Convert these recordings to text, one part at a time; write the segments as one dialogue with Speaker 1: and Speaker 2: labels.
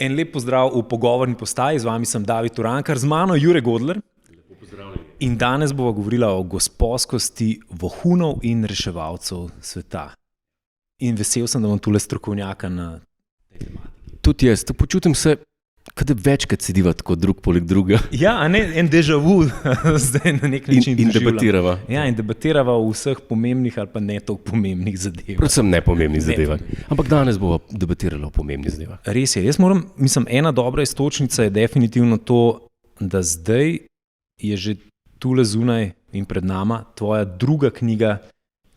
Speaker 1: En lep pozdrav v pogovorni postaji, z vami sem David Urankar, z mano Jure Godler.
Speaker 2: Lepo pozdravljeni.
Speaker 1: In danes bova govorila o gosposkosti vohunov in reševalcev sveta. In vesel sem, da bom tule strokovnjaka na tej tematiki.
Speaker 2: Tudi jaz, počutim se, kada večkrat sediva tako drug poleg druga.
Speaker 1: Ja, a ne, en déjà vu zdaj na nek način
Speaker 2: In debatirava.
Speaker 1: Ja, in debatirava o vseh pomembnih ali pa ne toliko pomembnih zadevah.
Speaker 2: Predvsem nepomembnih zadevah. Ampak danes bova debatirala o pomembnih zadevah.
Speaker 1: Res je, ena dobra iztočnica je definitivno to, da zdaj je že tule zunaj in pred nama tvoja druga knjiga,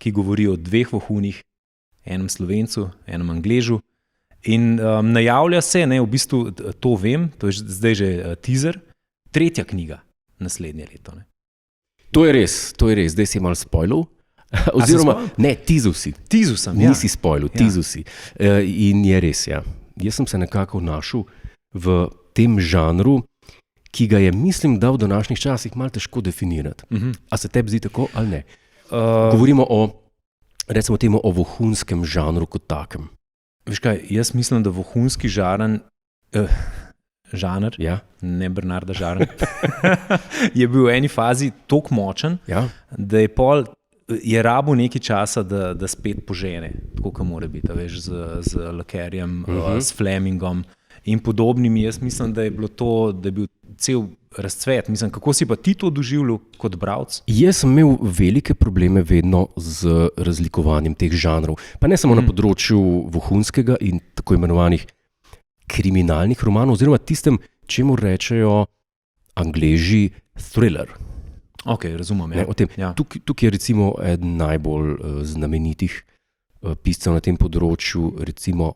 Speaker 1: ki govori o dveh vohunih, enem Slovencu, enem Angležu. In najavlja se, v bistvu to vem, to je zdaj že teaser, tretja knjiga naslednje leto. Ne?
Speaker 2: To je res, zdaj si malo spoilov. Oziroma, ne, teaser si.
Speaker 1: Teaser sem, ja.
Speaker 2: Nisi spoilov, teaser si. In je res, ja. Jaz sem se nekako našel v tem žanru, ki ga je, mislim, da v današnjih časih malo težko definirati. A se tebi zdi tako ali ne? Govorimo recimo temu o vohunskem žanru kot takem.
Speaker 1: Veš kaj, jaz mislim, da vohunski žanr,
Speaker 2: ja.
Speaker 1: ne Bernarda Žarn, je bil v eni fazi toliko močen,
Speaker 2: ja.
Speaker 1: Da je rabil nekaj časa, da spet požene, tako kot mora biti, veš, z Lakerjem, s Flemingom in podobnimi. Jaz mislim, da je bil cel razcvet. Mislim, kako si pa ti to doživljal kot bralec?
Speaker 2: Jaz sem imel velike probleme vedno z razlikovanjem teh žanrov. Pa ne samo na področju vohunskega in tako imenovanih kriminalnih romanov, oziroma tistem, čemu rečejo Angleži thriller.
Speaker 1: Ok, razumem.
Speaker 2: Ja. Tukaj je recimo eden najbolj znamenitih piscev na tem področju, recimo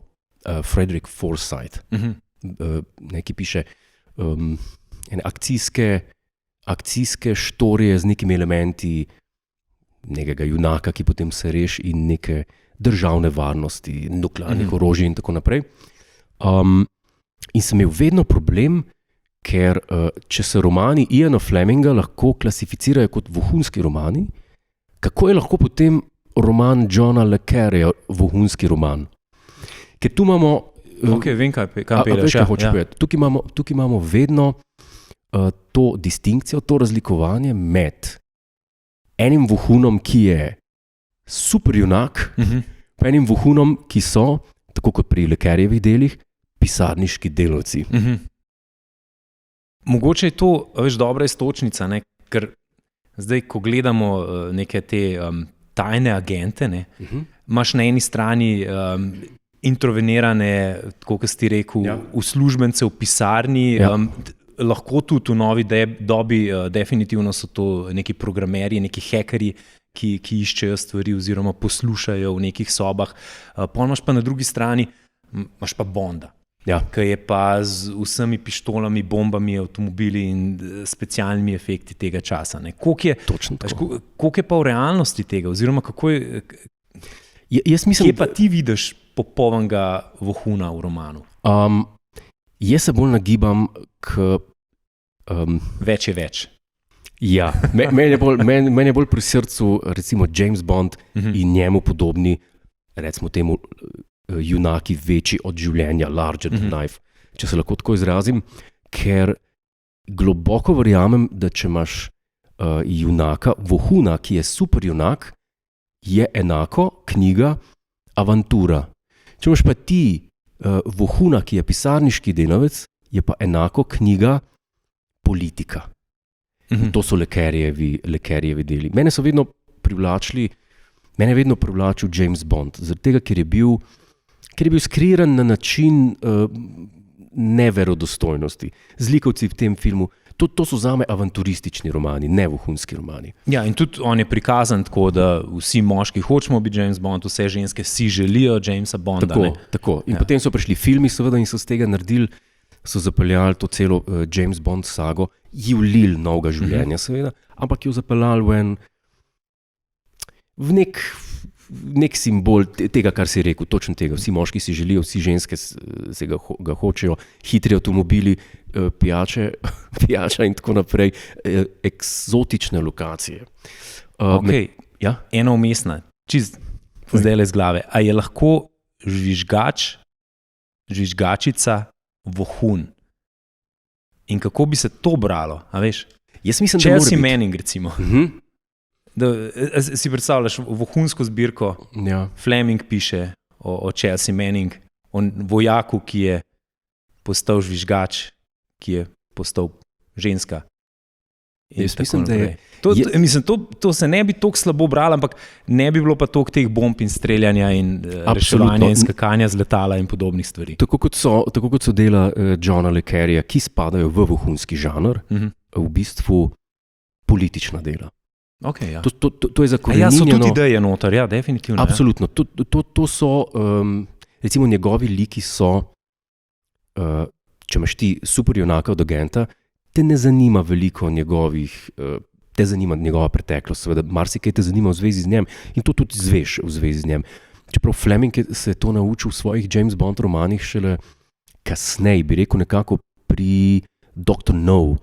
Speaker 2: Frederick Forsyth, ki piše akcijske štorije z nekimi elementi nekega junaka, ki potem se reši, in neke državne varnosti, nuklearnih orožij in tako naprej. In sem imel vedno problem, ker če se romani Iana Fleminga lahko klasificirajo kot vohunski romani, kako je lahko potem roman Johna Le Carreja vohunski roman? Ker tu imamo...
Speaker 1: Ok, vem, kaj peleš.
Speaker 2: Tukaj imamo vedno to distinkcijo, to razlikovanje med enim vohunom, ki je super junak, pa enim vohunom, ki so, tako kot pri Le Carrejevih delih, pisarniški delavci.
Speaker 1: Mogoče je to, veš, dobra iztočnica, ne? Ker zdaj, ko gledamo neke te tajne agente, imaš na eni strani introvenirane, tako kot si rekel, uslužbence v pisarni, lahko tudi v novi dobi definitivno so to neki programerji, neki hekerji, ki iščejo stvari oziroma poslušajo v nekih sobah. Pol imaš pa na drugi strani, imaš pa Bonda, ki je pa z vsemi pištolami, bombami, avtomobili in specialnimi efekti tega časa. Koliko je pa v realnosti tega, oziroma kako je...
Speaker 2: Jaz mislim,
Speaker 1: kje pa ti vidiš popolnega vohuna v romanu?
Speaker 2: Jaz se bolj nagibam k...
Speaker 1: Več je več.
Speaker 2: Ja, meni je bolj pri srcu recimo James Bond in njemu podobni, recimo temu junaki večji od življenja, larger than life, če se lahko tako izrazim, ker globoko verjamem, da če imaš junaka, vohuna, ki je super junak, je enako knjiga avantura. Če imaš pa ti vohuna, ki je pisarniški delavec, je pa enako knjiga politika. To so Le Carrejevi deli. Mene je vedno privlačil James Bond, zaradi tega, ker je bil skriran na način neverodostojnosti. Zlikovci v tem filmu, to so zame avanturistični romani, ne vohunski romani.
Speaker 1: Ja, in tudi on je prikazan tako, da vsi moški hočemo biti James Bond, vse ženske si želijo Jamesa Bonda.
Speaker 2: Tako. In potem so prišli filmi, seveda, in so z tega naredili, so zapeljali to celo James Bond sago, ji vlili novega življenja, seveda, ampak jo zapeljali v nek simbol tega, kar si rekel, točno tega. Vsi moški si želijo, vsi ženske se ga hočejo, hitri avtomobili, pijača in tako naprej, eksotične lokacije.
Speaker 1: Ena umestna, zdaj le z glave. A je lahko žvižgačica vohun. In kako bi se to bralo, a veš?
Speaker 2: Jaz mislim,
Speaker 1: Chelsea Manning, recimo. Si predstavljaš vohunsko zbirko, Fleming piše o Chelsea Manning, o vojaku, ki je postal žvižgač, ki je postal ženska.
Speaker 2: Jaz mislim, da je...
Speaker 1: To se ne bi tako slabo bralo, ampak ne bi bilo pa toliko teh bomb in streljanja in reševanja in skakanja z letala in podobnih stvari.
Speaker 2: Tako kot so dela Johna Le Carreja, ki spadajo v vohunski žanr, v bistvu politična dela.
Speaker 1: Okay, ja.
Speaker 2: To je zakoreninjeno.
Speaker 1: Ja, so tudi ideje noter, ja, definitivno.
Speaker 2: Absolutno. To so, recimo njegovi liki so, če imaš ti super junaka od agenta, te ne zanima veliko te zanima njegova preteklost, seveda marsikaj te zanima v zvezi z njem in to tudi zveš v zvezi z njem. Čeprav Fleming se je to naučil v svojih James Bond romanih šele kasneje, bi rekel nekako pri Dr. No,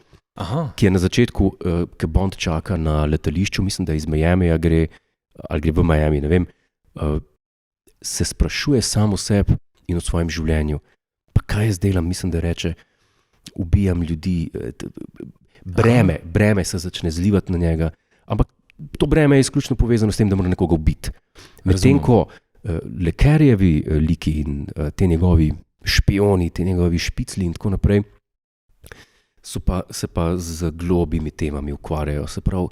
Speaker 2: ki je na začetku, ki Bond čaka na letališču, mislim, da iz Miamija gre, ali gre v Miami, ne vem, se sprašuje samo o sebi in o svojem življenju. Pa kaj jaz delam, mislim, da reče, ubijam ljudi, breme se začne zlivati na njega, ampak to breme je izključno povezano s tem, da mora nekoga ubiti. Medtem ko Le Carrejevi liki in te njegovi špioni, te njegovi špicli in tako naprej, se pa z globimi temami ukvarjajo, se pravi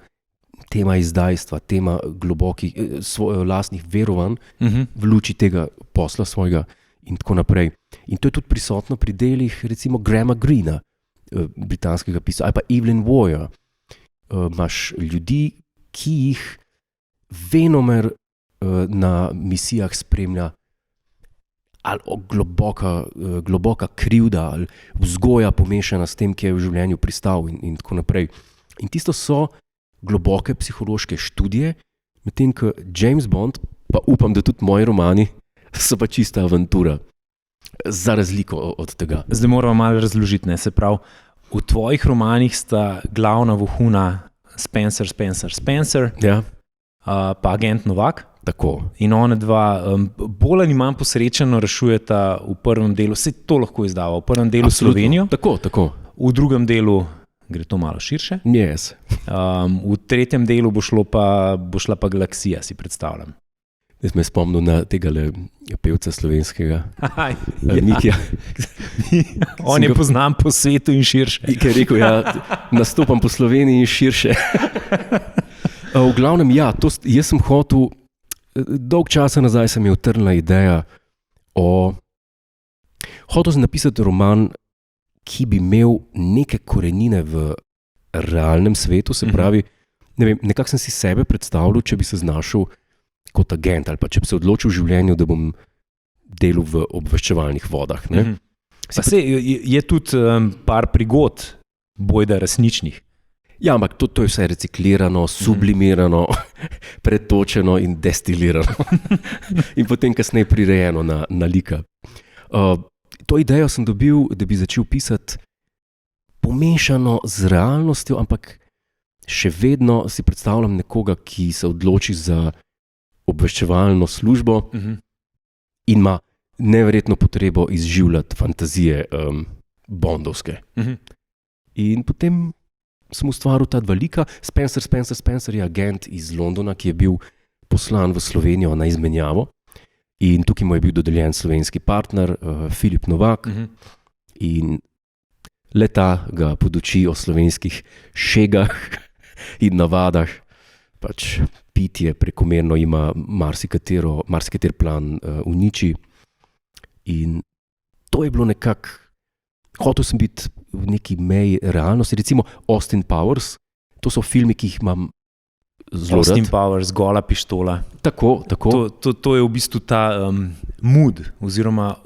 Speaker 2: tema izdajstva, tema globokih lastnih verovanj v luči tega posla svojega in tako naprej. In to je tudi prisotno pri delih recimo Grahama Greena, britanskega pisca, ali pa Evelyn Waugha. Imaš ljudi, ki jih venomer na misijah spremlja ali globoka krivda ali vzgoja pomešana s tem, ki je v življenju pristal in tako naprej. In tisto so globoke psihološke študije, medtem ko James Bond, pa upam, da tudi moji romani, so pa čista avantura. Za razliko od tega.
Speaker 1: Zdaj moramo malo razložiti, ne? Se pravi, v tvojih romanih sta glavna vohuna Spencer,
Speaker 2: ja.
Speaker 1: Pa agent Novak.
Speaker 2: Tako.
Speaker 1: In one dva bolj ali manj posrečeno rešujeta v prvem delu, se to lahko izdava, v prvem delu
Speaker 2: Absolutno.
Speaker 1: Slovenijo,
Speaker 2: Tako.
Speaker 1: V drugem delu gre to malo širše.
Speaker 2: Yes.
Speaker 1: V tretjem delu bo šla pa Galaksija, si predstavljam.
Speaker 2: Jaz me spomnil na tega pevca slovenskega, Mikija.
Speaker 1: On je poznan po svetu in širše.
Speaker 2: Ki je rekel, nastopam po Sloveniji in širše. V glavnem, jaz sem hotel, dolg časa nazaj se mi je utrnila ideja hotel sem napisati roman, ki bi imel neke korenine v realnem svetu, se pravi, ne vem, nekako sem si sebe predstavljal, če bi se znašel kot agent ali pa če bi se odločil v življenju, da bom delal v obveščevalnih vodah. Ne?
Speaker 1: Je tudi par prigod bojda resničnih.
Speaker 2: Ja, ampak to je vse reciklirano, sublimirano, pretočeno in destilirano. In potem kasneje prirejeno na lika. To idejo sem dobil, da bi začel pisati pomešano z realnostjo, ampak še vedno si predstavljam nekoga, ki se odloči za obveščevalno službo in ima neverjetno potrebo izživljati fantazije bondovske. In potem sem ustvaril ta dva lika. Spencer je agent iz Londona, ki je bil poslan v Slovenijo na izmenjavo in tukaj mu je bil dodeljen slovenski partner Filip Novak in le-ta ga poduči o slovenskih šegah in navadah. Pač pitje prekomerno ima marsikater plan uniči. In to je bilo nekako, hotel sem biti v neki meji realnosti. Recimo Austin Powers, to so filmi, ki jih imam zelo rad.
Speaker 1: Austin Powers, Gola pištola.
Speaker 2: Tako.
Speaker 1: To je v bistvu ta mood, oziroma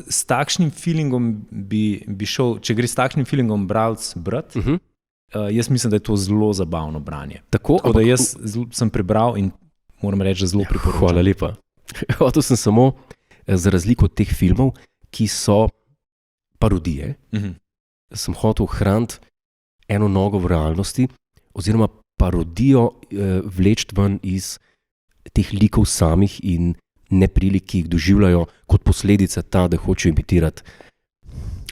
Speaker 1: s takšnim feelingom bi šel, če gre s takšnim feelingom bralec brati, jaz mislim, da je to zelo zabavno branje. Tako da jaz sem prebral in moram reči, da zelo priporočam.
Speaker 2: Hvala lepa. Hotel sem samo, za razliko od teh filmov, ki so parodije, sem hotel ohraniti eno nogo v realnosti, oziroma parodijo vleči ven iz teh likov samih in neprilik, ki jih doživljajo kot posledica ta, da hočejo imitirati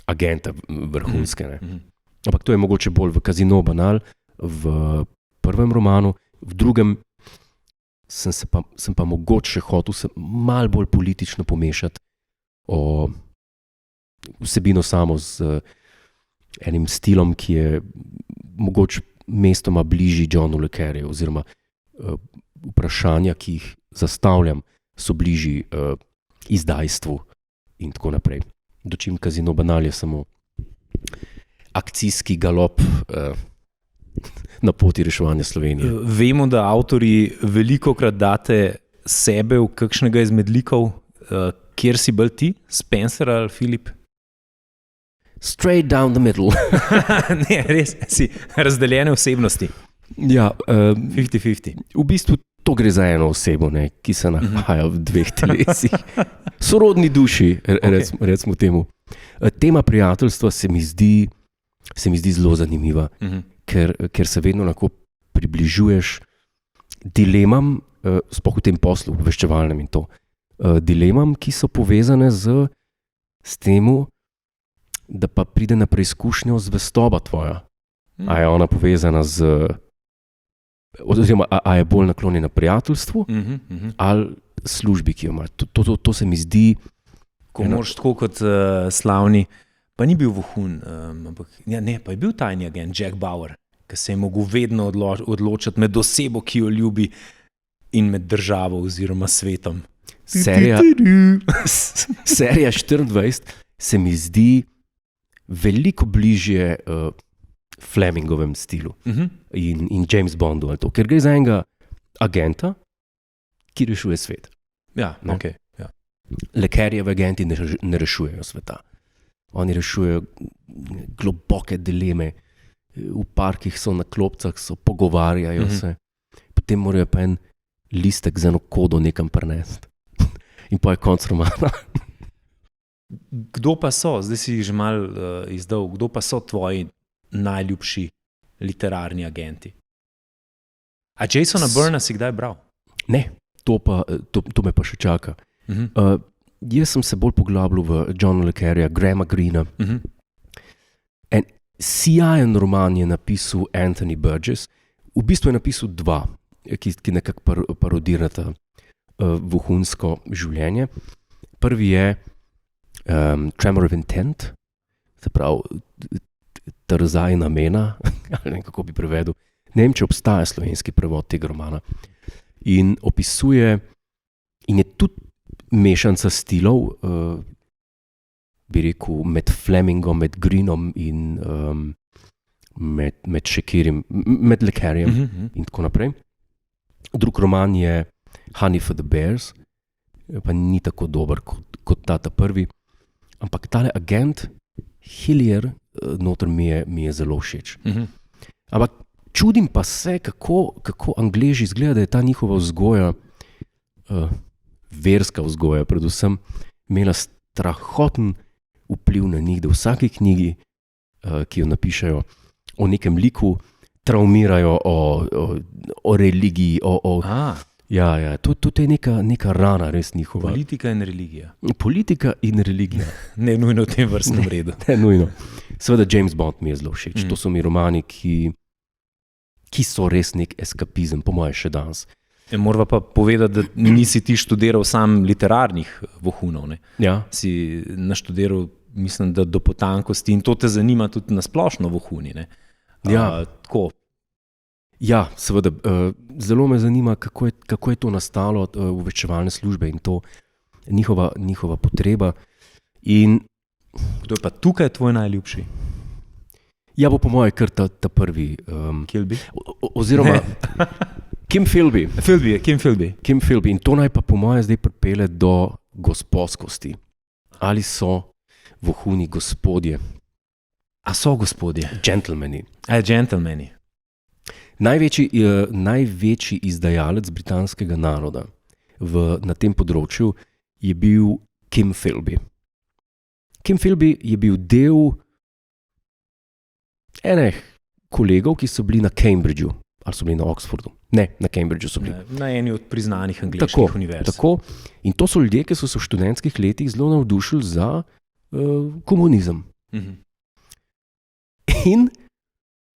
Speaker 2: agenta vrhunske. Ne. Ampak to je mogoče bolj v Casino Banal, v prvem romanu, v drugem sem pa mogoče hotel malo bolj politično pomešati o vsebino samo z enim stilom, ki je mogoče mestoma bližji Johnu le Carreju, oziroma vprašanja, ki jih zastavljam, so bližji izdajstvu in tako naprej. Dočim Casino Banal je samo akcijski galop na poti reševanja Slovenije.
Speaker 1: Vemo, da avtorji velikokrat date sebe v kakšnega izmed likov, kjer si bolj ti, Spencer ali Filip?
Speaker 2: Straight down the middle.
Speaker 1: Ne, res si razdeljene osebnosti.
Speaker 2: Ja,
Speaker 1: 50-50.
Speaker 2: V bistvu to gre za eno osebo, ne, ki se nahaja v dveh telesih. Sorodni duši, recimo temu. Tema prijateljstva se mi zdi zelo zanimiva, ker se vedno lahko približuješ dilemam, sploh v tem poslu, obveščevalnem in to, dilemam, ki so povezane s temu, da pa pride na preizkušnjo zvestoba tvoja. A je ona povezana oziroma a je bolj naklonjena prijateljstvu ali službi, ki jo ima. To se mi zdi...
Speaker 1: Ko moraš tako kot slavni, pa ni bil vohun, ampak pa je bil tajni agent Jack Bauer, ki se je mogel vedno odločiti med osebo, ki jo ljubi, in med državo oziroma svetom.
Speaker 2: Serija 24 se mi zdi veliko bližje Flemingovem stilu in James Bondu, ali to, ker gre za enega agenta, ki rešuje svet.
Speaker 1: Ja, ok. Ja.
Speaker 2: Le Carrejevi agenti ne rešujejo sveta. Oni rešujejo globoke dileme, v parkih so na klopcah, pogovarjajo se, potem morajo pa en listek z eno kodo nekam prinesti. In pa je konc romana.
Speaker 1: Kdo pa so, zdaj si jih že malo izdal, kdo pa so tvoji najljubši literarni agenti? A Jasona Byrna si kdaj bral?
Speaker 2: Ne, to me pa še čaka. Jaz sem se bolj poglabljal v Johna le Carreja, Grahama Greena. En sijajen roman je napisal Anthony Burgess. V bistvu je napisal dva, ki nekako parodirata vohunsko življenje. Prvi je Tremor of Intent, se pravi trzaj namena, ali ne, kako bi prevedel. Ne vem, če obstaja slovenski prevod tega romana. In opisuje, in je tudi mešanca stilov, bi rekel, med Flemingom, med Greenom in med Shakirjem, med le Carrejem in tako naprej. Drug roman je Honey for the Bears, pa ni tako dober kot ta prvi, ampak tale agent Hillier noter mi je zelo všeč. Ampak čudim pa se, kako Angleži izgleda, da je ta njihova vzgoja, verska vzgoja predvsem, imela strahoten vpliv na njih, da v vsaki knjigi, ki jo napišejo o nekem liku, traumirajo o religiji, Ja, to je neka rana, res njihova.
Speaker 1: Politika in religija.
Speaker 2: Politika in religija.
Speaker 1: Ne nujno v tem vrstnem redu.
Speaker 2: Ne nujno. Seveda James Bond mi je zelo všeč. To so mi romani, ki so res nek eskapizem, po moje še danes.
Speaker 1: Morava pa povedati, da nisi ti študiral sam literarnih vohunov. Ne?
Speaker 2: Ja.
Speaker 1: Si naštudiral, mislim, da do potankosti, in to te zanima tudi na splošno vohuni. Ne? Tako.
Speaker 2: Ja, seveda. Zelo me zanima, kako je to nastalo, obveščevalne službe in to njihova potreba. In
Speaker 1: kdo je pa tukaj tvoj najljubši?
Speaker 2: Ja, bo po moje kar ta prvi.
Speaker 1: Kilby?
Speaker 2: Oziroma Kim Philby.
Speaker 1: Kim Philby.
Speaker 2: In to naj pa po moje zdaj pripelje do gospodskosti. Ali so vohuni gospodje?
Speaker 1: A so gospodje?
Speaker 2: Gentlemani.
Speaker 1: Gentlemani.
Speaker 2: Največji izdajalec britanskega naroda na tem področju je bil Kim Philby. Kim Philby je bil del enih kolegov, ki so bili na Cambridgeu, ali so bili na Oxfordu. Ne, na Cambridgeu so bili.
Speaker 1: Na eni od priznanih angleških univerz.
Speaker 2: Tako. In to so ljudje, ki so se v študentskih letih zelo navdušili za komunizem. In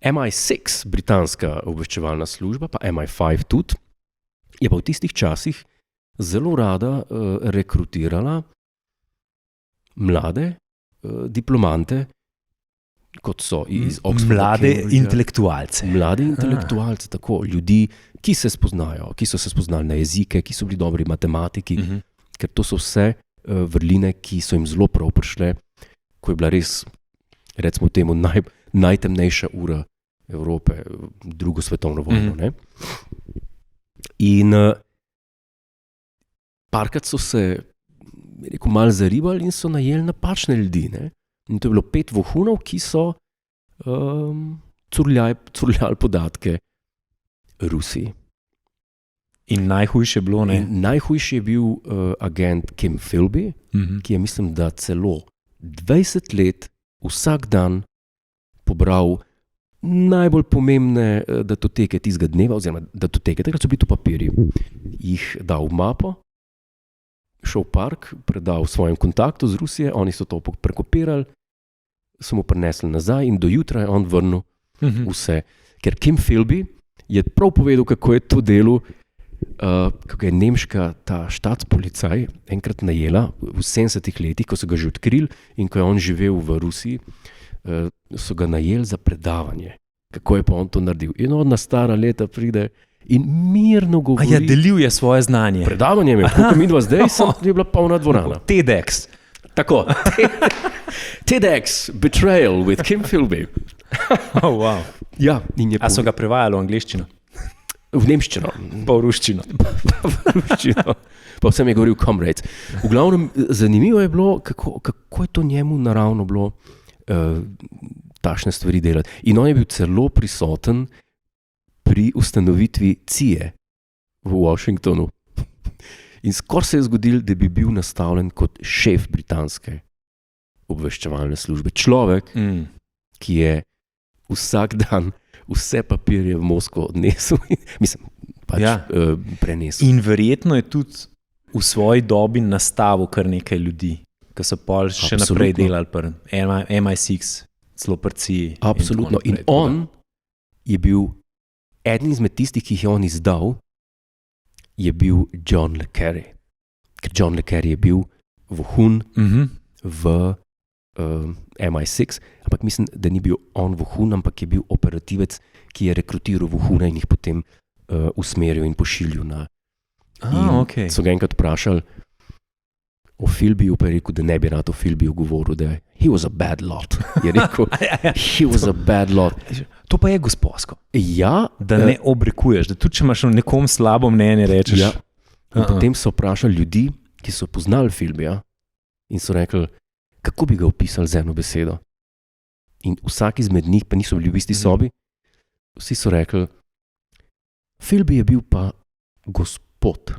Speaker 2: MI6, britanska obveščevalna služba, pa MI5 tudi, je pa v tistih časih zelo rada rekrutirala mlade diplomante, kot so iz Oxforda.
Speaker 1: Mlade intelektualce.
Speaker 2: Mlade intelektualce, tako, ljudi, ki se spoznajo, ki so se spoznali na jezike, ki so bili dobri matematiki, ker to so vse vrline, ki so jim zelo prav prišle, ko je bila res, recimo temu, najtemnejša ura Evrope, drugo svetovno vojno. Ne? In parkrat so se malo zaribali in so najeli napačne ljudi. Ne? In to je bilo 5 vohunov, ki so curljali podatke Rusiji.
Speaker 1: In najhujše je bilo, ne?
Speaker 2: Najhujši je bil agent Kim Philby, ki je, mislim, da celo 20 let vsak dan pobral najbolj pomembne datoteke tistega dneva, oziroma datoteke, takrat so bili to papirji, jih dal v mapo, šel v park, predal svojim kontaktu z Rusije, oni so to prekopirali, so mu prinesli nazaj in do jutra je on vrnil vse. Ker Kim Philby je prav povedal, kako je to delo, kako je nemška ta štatspolicaj enkrat najela v 70-ih letih, ko so ga že odkrili in ko je on živel v Rusiji, so ga najeli za predavanje. Kako je pa on to naredil? In on na stara leta pride in mirno govori.
Speaker 1: A ja, delil je svoje znanje.
Speaker 2: Predavanje je, koliko mi dva zdaj, je bila polna dvorana.
Speaker 1: TEDx.
Speaker 2: Tako. TEDx, Betrayal with Kim Philby.
Speaker 1: Oh, wow.
Speaker 2: Ja,
Speaker 1: a so ga prevajali v angleščino?
Speaker 2: V nemščino.
Speaker 1: Pa v ruščino.
Speaker 2: Pa vsem je govoril comrades. V glavnem, zanimivo je bilo, kako je to njemu naravno bilo takšne stvari delati. In on je bil celo prisoten pri ustanovitvi CIA v Washingtonu. In skoraj se je zgodil, da bi bil nastavljen kot šef britanske obveščevalne službe. Človek, ki je vsak dan vse papirje v Moskvo odnesel, mislim, pač prenesel.
Speaker 1: In verjetno je tudi v svoji dobi nastavil kar nekaj ljudi, ki so pol še naprej delali pri MI6, celo pri CIA.
Speaker 2: Absolutno. In on je bil eden izmed tistih, ki jih je on izdal, je bil John le Carré. Ker John le Carré je bil vohun v MI6, ampak mislim, da ni bil on vohun, ampak je bil operativec, ki je rekrutiral vohune in jih potem usmeril in pošiljal na.
Speaker 1: Okay.
Speaker 2: So ga enkrat vprašali o Philbyju, pa je rekel, da ne bi rad o Philbyju govoril, da he was a bad lot. Je rekel, he was a bad lot.
Speaker 1: To pa je gospodsko.
Speaker 2: Ja.
Speaker 1: Da ne obrekuješ, da tudi če imaš o nekom slabo mnenje, rečeš.
Speaker 2: Ja. In potem so vprašali ljudi, ki so poznali Philbyja in so rekli, kako bi ga opisali z eno besedo. In vsak izmed njih, pa niso bili v isti sobi, vsi so rekli, Philby je bil pa gospod.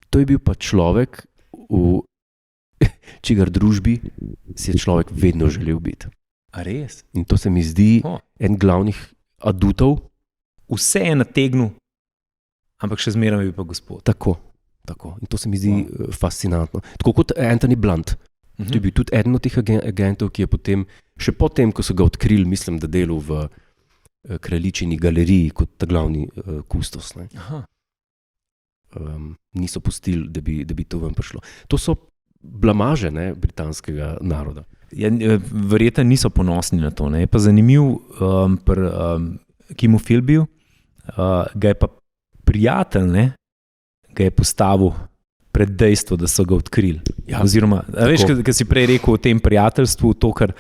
Speaker 2: To je bil pa človek, v čigar družbi si je človek vedno želel biti.
Speaker 1: A res?
Speaker 2: In to se mi zdi en glavnih adutov.
Speaker 1: Vse je nategnil, ampak še zmeraj je pa gospod.
Speaker 2: Tako. In to se mi zdi fascinantno. Tako kot Anthony Blunt. To je bil tudi eden od teh agentov, ki je potem, še potem, ko so ga odkrili, mislim, da delal v Kraljičini galeriji kot ta glavni kustos. Niso pustili, da bi to ven prišlo. To so blamaže, ne, britanskega naroda.
Speaker 1: Ja, verjetno niso ponosni na to. Ne. Je pa zanimiv pri Kimu Philbyju, ga je pa prijatelj, ne, ga je postavil pred dejstvo, da so ga odkrili. Ja, oziroma, veš, kaj si prej rekel o tem prijateljstvu, to, kar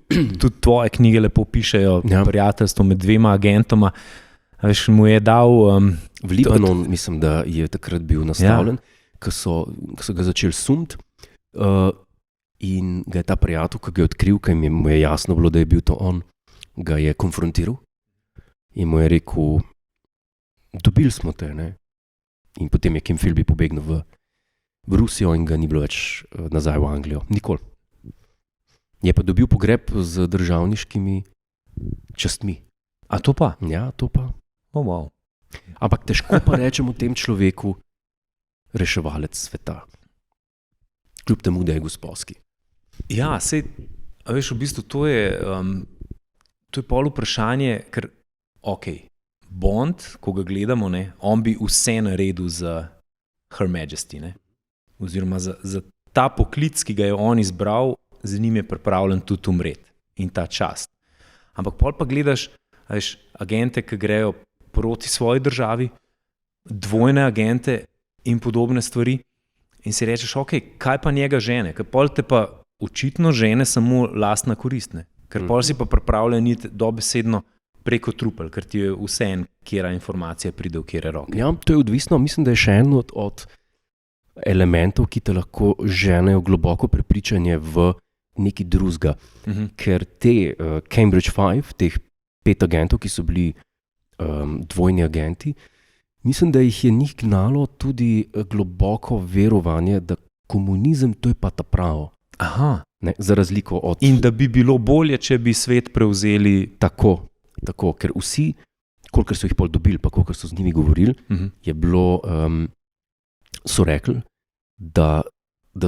Speaker 1: tudi tvoje knjige lepo pišejo, prijateljstvo med dvema agentoma. Veš, mu je dal...
Speaker 2: v Libanon, mislim, da je takrat bil nastavljen, ko so ga začeli sumiti in ga je ta prijatelj, ko ga je odkril, ker mu je jasno bilo, da je bil to on, ga je konfrontiral in mu je rekel, dobili smo te, ne? In potem je Kim Philby pobegnil v Rusijo in ga ni bilo več nazaj v Anglijo. Nikoli. Je pa dobil pogreb z državniškimi častmi.
Speaker 1: A to pa?
Speaker 2: Ja, to pa.
Speaker 1: Oh, wow.
Speaker 2: Ampak težko pa rečemo tem človeku reševalec sveta. Kljub temu, da je gospodski.
Speaker 1: Ja, sej, veš, v bistvu to je pol vprašanje, ker, Bond, ko ga gledamo, ne, on bi vse naredil za Her Majesty, ne, oziroma za ta poklic, ki ga je on izbral, za njim je pripravljen tudi umreti in ta čast. Ampak pol pa gledaš, veš, agente, ki grejo proti svoji državi, dvojne agente in podobne stvari in si rečeš, kaj pa njega žene, ker pol te pa očitno žene samo lastna korist, ne? Ker pol si pa pripravljen iti dobesedno preko trupel, ker ti je vseeno, kjera informacija pride v kjere roke.
Speaker 2: Ja, to je odvisno, mislim, da je še en od elementov, ki te lahko ženejo globoko prepričanje v neki drugega. Ker te Cambridge 5, teh 5 agentov, ki so bili dvojni agenti, mislim, da jih je njih gnalo tudi globoko verovanje, da komunizem to je pa ta pravo.
Speaker 1: Aha.
Speaker 2: Ne, za razliko od...
Speaker 1: In da bi bilo bolje, če bi svet prevzeli...
Speaker 2: Tako, ker vsi, kolikor so jih pol dobili, pa kolikor so z njimi govorili, je bilo, so rekli, da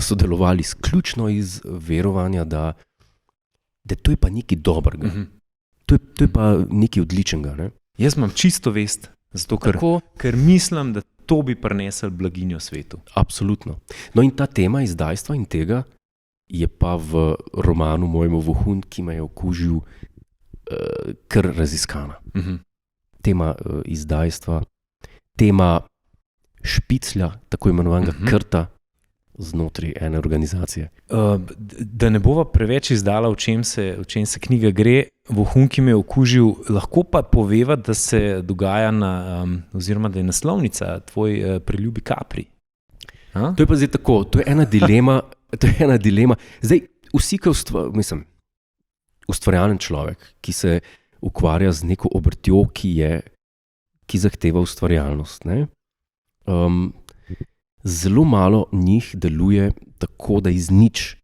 Speaker 2: so delovali izključno iz verovanja, da to je pa nekaj dobrega. To je pa nekaj odličnega. Ne?
Speaker 1: Jaz imam čisto vest, zato ker mislim, da to bi prinesel blaginjo svetu.
Speaker 2: Absolutno. No in ta tema izdajstva in tega je pa v romanu mojemu Vohun, ki me je okužil, kar raziskana. Tema izdajstva, tema špiclja, tako imenovanega krta znotraj ene organizacije.
Speaker 1: Da ne bova preveč izdala, o čem se knjiga gre, Vohun, ki me je okužil, lahko pa poveva, da se dogaja oziroma da je naslovnica tvoj priljubi Capri.
Speaker 2: To je pa zdaj tako, to je ena dilema. Zdaj, vsi, ustvarjalen človek, ki se ukvarja z neko obrtjo, ki zahteva ustvarjalnost. Ne? Zelo malo njih deluje tako, da iz nič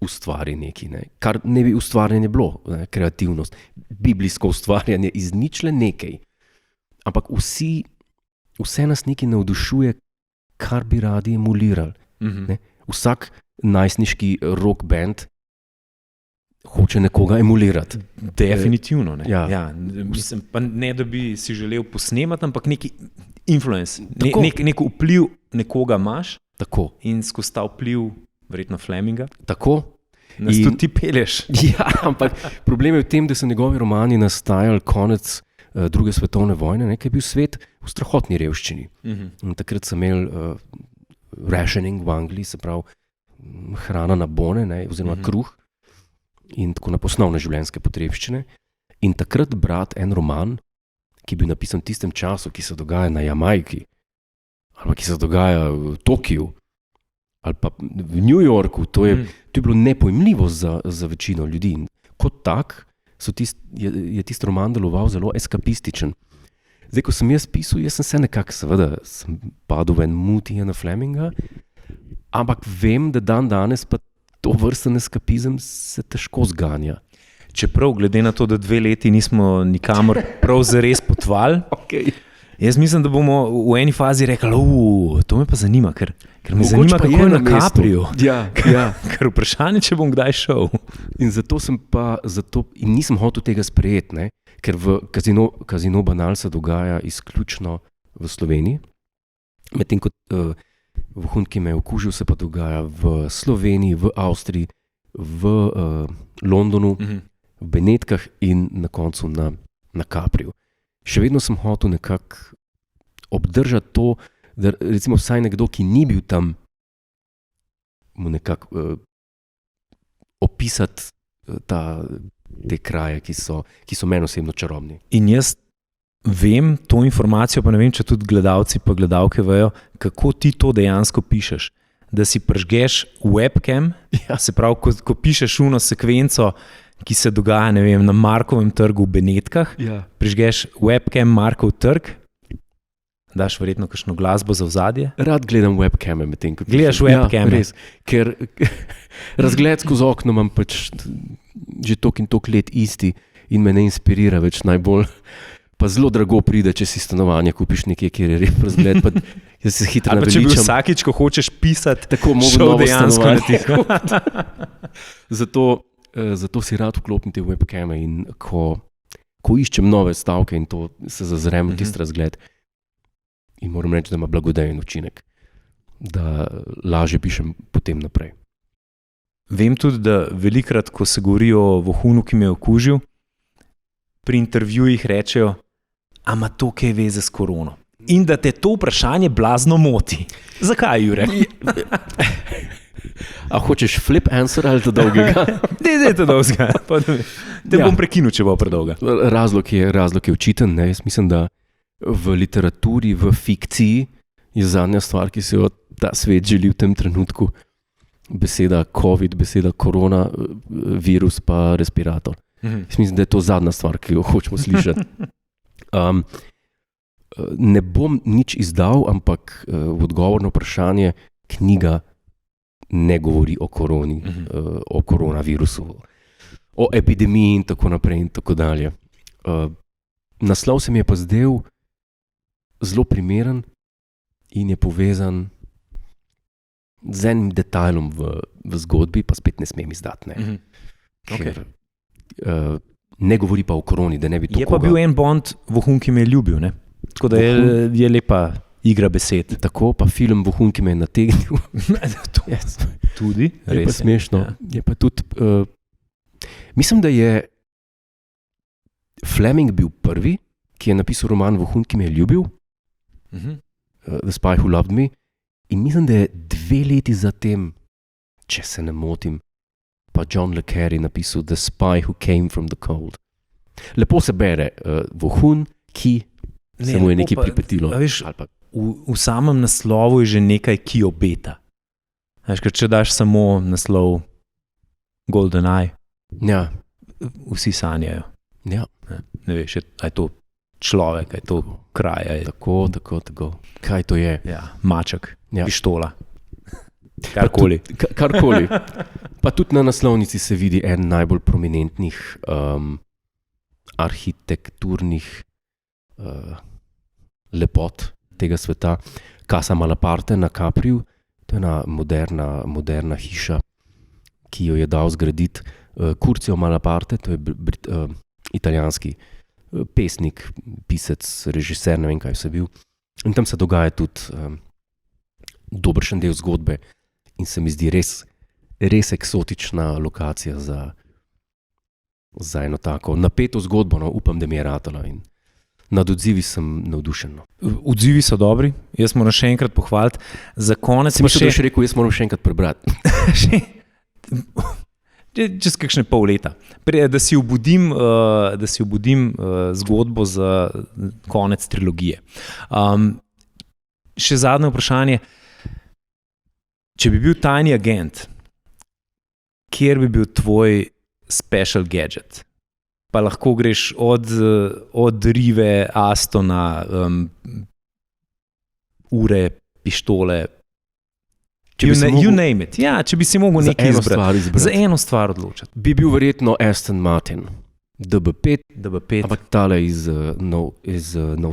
Speaker 2: ustvari nekaj. Ne? Kar ne bi ustvarjanje bilo, ne? Kreativnost, biblijsko ustvarjanje, iz nič le nekaj. Ampak vse nas nekaj navdušuje, kar bi radi emulirali. Ne? Vsak najstniški rock band hoče nekoga emulirati.
Speaker 1: Definitivno. Ne,
Speaker 2: ja.
Speaker 1: Mislim, pa ne, da bi si želel posnemati, ampak neki influence, neko vpliv nekoga imaš.
Speaker 2: Tako.
Speaker 1: In skozi ta vpliv, verjetno Fleminga.
Speaker 2: Tako.
Speaker 1: Nas tudi ti pelješ.
Speaker 2: Ja, ampak problem je v tem, da so njegovi romani nastajali konec druge svetovne vojne, nekaj je bil svet v strahotni revščini. In takrat so imeli rationing v Angliji, se pravi hrana na bone, ne, oziroma kruh in tako na osnovne življenjske potrebščine. In takrat brati en roman, ki je bil napisan v tistem času, ki se dogaja na Jamajki, ali ki se dogaja v Tokiu, ali pa v New Yorku, to je bilo nepojmljivo za večino ljudi. In kot tak je tisti roman deloval zelo eskapističen. Zdaj, ko sem jaz pisal, jaz sem se nekako, seveda, sem padel v en mood Iana Fleminga, ampak vem, da danes pa to vrsten eskapizem se težko zganja.
Speaker 1: Čeprav, glede na to, da 2 leti nismo nikamor prav zares potovali, jaz mislim, da bomo v eni fazi rekli, to me pa zanima, ker me zanima, kako je na Capriju.
Speaker 2: Ja.
Speaker 1: Ker vprašanje, če bom kdaj šel.
Speaker 2: In zato nisem hotel tega sprejeti, ne? Ker v Casino Banal se dogaja izključno v Sloveniji, medtem ko Vohun, ki me je okužil, se pa dogaja v Sloveniji, v Avstriji, v Londonu, v Benetkah in na koncu na Capriju. Še vedno sem hotel nekako obdržati to, da recimo vsaj nekdo, ki ni bil tam, mu nekako opisati te kraje, ki so meni osebno čarobni.
Speaker 1: In jaz vem to informacijo, pa ne vem, če tudi gledalci pa gledalke vejo, kako ti to dejansko pišeš. Da si prižgeš webcam, se pravi, ko pišeš uno sekvenco, ki se dogaja, ne vem, na Markovem trgu v Benetkah, prižgeš webcam Markov trg, daš verjetno kakšno glasbo za ozadje.
Speaker 2: Rad gledam webcame medtem, ko
Speaker 1: gledaš webcame.
Speaker 2: Ja, res, ker razgled skozi okno imam pač že toliko in toliko let isti in me ne inspirira več najbolj Pa zelo drago pride, če si stanovanje kupiš nekje, kjer je res razgled. Pa se hitro naveličam.
Speaker 1: Če bi vsakič, ko hočeš pisati,
Speaker 2: tako
Speaker 1: šel dejansko na tiho.
Speaker 2: Zato si rad vklopim te webcame in ko iščem nove stavke in to se zazrem v tisti razgled. In moram reči, da ima blagodejen učinek, da lažje pišem potem naprej.
Speaker 1: Vem tudi, da velikrat, ko se govori o vohunu, ki me je okužil, pri intervjujih rečejo, a ima to kaj veze s korono? In da te to vprašanje blazno moti. Zakaj, Jure?
Speaker 2: A hočeš flip answer ali to dolgega?
Speaker 1: Ne, to dolgega. Te bom prekinil, če bo predolga.
Speaker 2: Razlog je očiten. Ne? Jaz mislim, da v literaturi, v fikciji je zadnja stvar, ki se jo ta svet želi v tem trenutku. Beseda COVID, beseda korona, virus pa respirator. Jaz mislim, da je to zadnja stvar, ki jo hočemo slišati. Ne bom nič izdal, ampak v odgovor na vprašanje knjiga ne govori o koroni, o koronavirusu, o epidemiji in tako naprej in tako dalje. Naslov se mi je pa zdel zelo primeren in je povezan z enim detajlom v zgodbi, pa spet ne smem izdati. Ne? Ker ne govori pa o koroni, da ne bi to
Speaker 1: Je pa bil en Bond vohun, ki me je ljubil, ne? Tako da je lepa igra besed.
Speaker 2: Tako pa film Vohun, ki me je nategnil.
Speaker 1: Tudi?
Speaker 2: Je pa smešno. Ja. Je pa tudi, mislim, da je Fleming bil prvi, ki je napisal roman Vohun, ki me je ljubil. The Spy Who Loved Me. In mislim, da je 2 leti zatem, če se ne motim, pa John le Carré napisal The Spy Who Came from the Cold. Lepo se bere Vohun, ki se mu je nekaj pripetilo.
Speaker 1: V samem naslovu je že nekaj, ki obeta. Če daš samo naslov GoldenEye,
Speaker 2: ja.
Speaker 1: Vsi sanjajo.
Speaker 2: Ja.
Speaker 1: Ne veš, je to človek, je to kraj.
Speaker 2: Tako. Kaj to je?
Speaker 1: Ja, maček,
Speaker 2: ja.
Speaker 1: Pištola. Karkoli.
Speaker 2: Karkoli. Pa tudi na naslovnici se vidi en najbolj prominentnih arhitekturnih lepot tega sveta. Casa Malaparte na Capriu, to je ena moderna hiša, ki jo je dal zgraditi Curzio Malaparte, to je italijanski pesnik, pisec, režiser, ne vem kaj vse bil. In tam se dogaja tudi dobršen del zgodbe in se mi zdi res eksotična lokacija za eno tako napeto zgodbo. No, upam, da mi je ratala in nad odzivi sem navdušen.
Speaker 1: Odzivi so dobri, jaz moram še enkrat pohvaliti. Za konec
Speaker 2: pa še rekel, jaz moram še enkrat prebrati.
Speaker 1: Čez kakšne pol leta. Da si obudim zgodbo za konec trilogije. Še zadnje vprašanje. Če bi bil tajni agent, kjer bi bil tvoj special gadget? Pa lahko greš od rive, Astona, ure, pištole, you name it. Ja, če bi si mogel nekaj izbrati. Za eno stvar odločiti.
Speaker 2: Bi bil verjetno Aston Martin, DB5, ampak tale iz No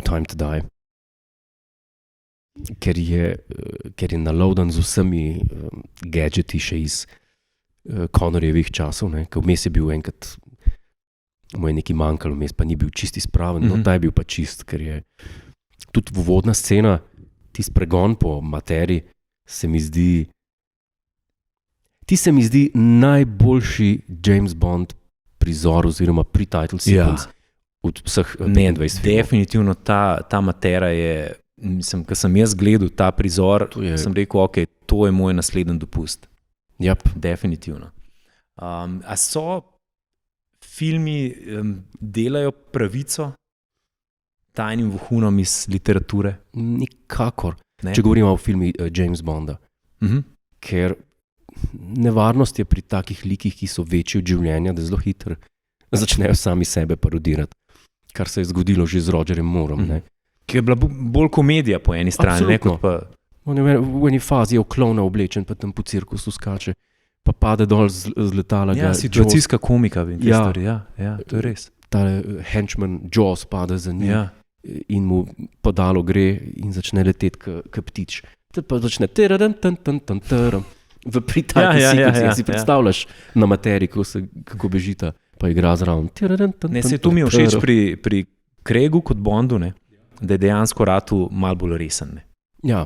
Speaker 2: Time to Die. Ker je naloadan z vsemi gadgeti še iz Connorjevih časov, ker vmes je bil enkrat, mu je nekaj manjkalo, vmes pa ni bil čisti spraven, no ta je bil pa čist, ker je tudi uvodna scena, tisti pregon po materiji, se mi zdi najboljši James Bond prizor oziroma pre-title sequence od vseh 25 filmov.
Speaker 1: Definitivno ta materija je, mislim, ko sem jaz gledal ta prizor, sem rekel, ok, to je moj naslednji dopust.
Speaker 2: Yep.
Speaker 1: Definitivno. A so filmi delajo pravico tajnim vohunom iz literature?
Speaker 2: Nikakor. Ne? Če govorimo o filmi James Bonda. Ker nevarnost je pri takih likih, ki so večji od življenja, da zelo hitro začnejo sami sebe parodirati. Kar se je zgodilo že z Rogerjem Moorom.
Speaker 1: Ki je bila bolj komedija po eni strani.
Speaker 2: V eni fazi je v klovna oblečen, pa tam po cirkusu skače, pa pade dol z letala.
Speaker 1: Ja, situacijska komika. Ja, to je res.
Speaker 2: ta henchman Jaws pade za njim in mu padalo gre in začne leteti kot ptič. Te pa začne v pritajni sekvenciji, si predstavljaš na materiji, kako bežita, pa igra zraven.
Speaker 1: Ne, se to mi je všeč pri Craigu kot Bondu, ne? Da je dejansko ratu malo bolj resen. Ne?
Speaker 2: Ja.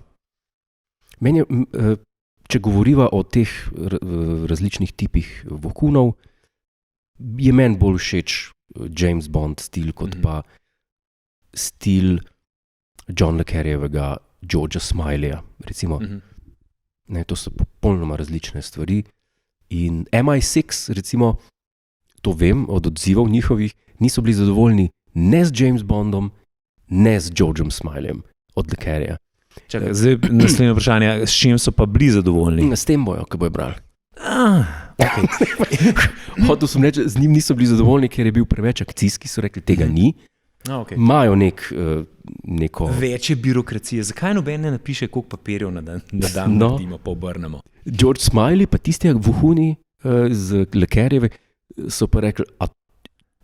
Speaker 2: Meni je, če govoriva o teh različnih tipih vohunov, je meni bolj všeč James Bond stil, kot pa stil John le Carreyjevega Georgea Smileyja, recimo. Ne, to so popolnoma različne stvari. In MI6, recimo, to vem od odzivov njihovih, niso bili zadovoljni ne z James Bondom, ne z Georgeom Smileyjem od le Carreyja.
Speaker 1: Čakaj, zdaj naslednje vprašanje, s čim so pa bili zadovoljni?
Speaker 2: S tem bojo, ko bojo brali.
Speaker 1: Okay.
Speaker 2: Hotel sem reči, z njim niso bili zadovoljni, ker je bil preveč akcijski, so rekli, tega ni.
Speaker 1: Okay.
Speaker 2: Imajo neko...
Speaker 1: Večje birokracije. Zakaj noben ne napiše, koliko papirjev na dan naredimo, pa obrnemo?
Speaker 2: George Smiley, pa tisti vohuni z le Carreyjeve, so pa rekli, a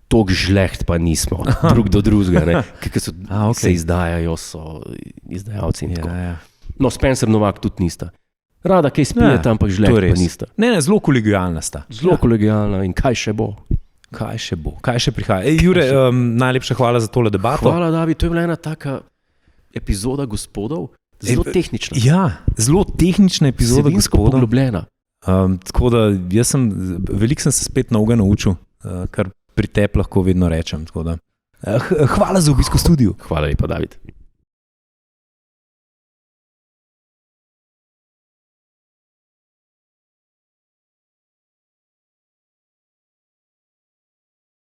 Speaker 2: toliko žleht pa nismo, drug do drugega, ker so se izdajajo, so izdajalci in tako.
Speaker 1: Ja.
Speaker 2: No, Spencer Novak tudi nista. Rada, kaj spijeta, ampak žleht pa nista.
Speaker 1: Ne, zelo kolegijalna sta.
Speaker 2: Zelo kolegijalna in kaj še bo?
Speaker 1: Kaj še prihaja? Jure, najlepša hvala za tole debato.
Speaker 2: Hvala, David, to je bila ena taka epizoda gospodov, zelo tehnična.
Speaker 1: Ja, zelo tehnična epizoda gospodov.
Speaker 2: Poglobljena.
Speaker 1: Tako da veliko sem se spet novega naučil, kar pri tebi lahko vedno rečem. Hvala za obisk v studiu.
Speaker 2: Hvala lepa, David.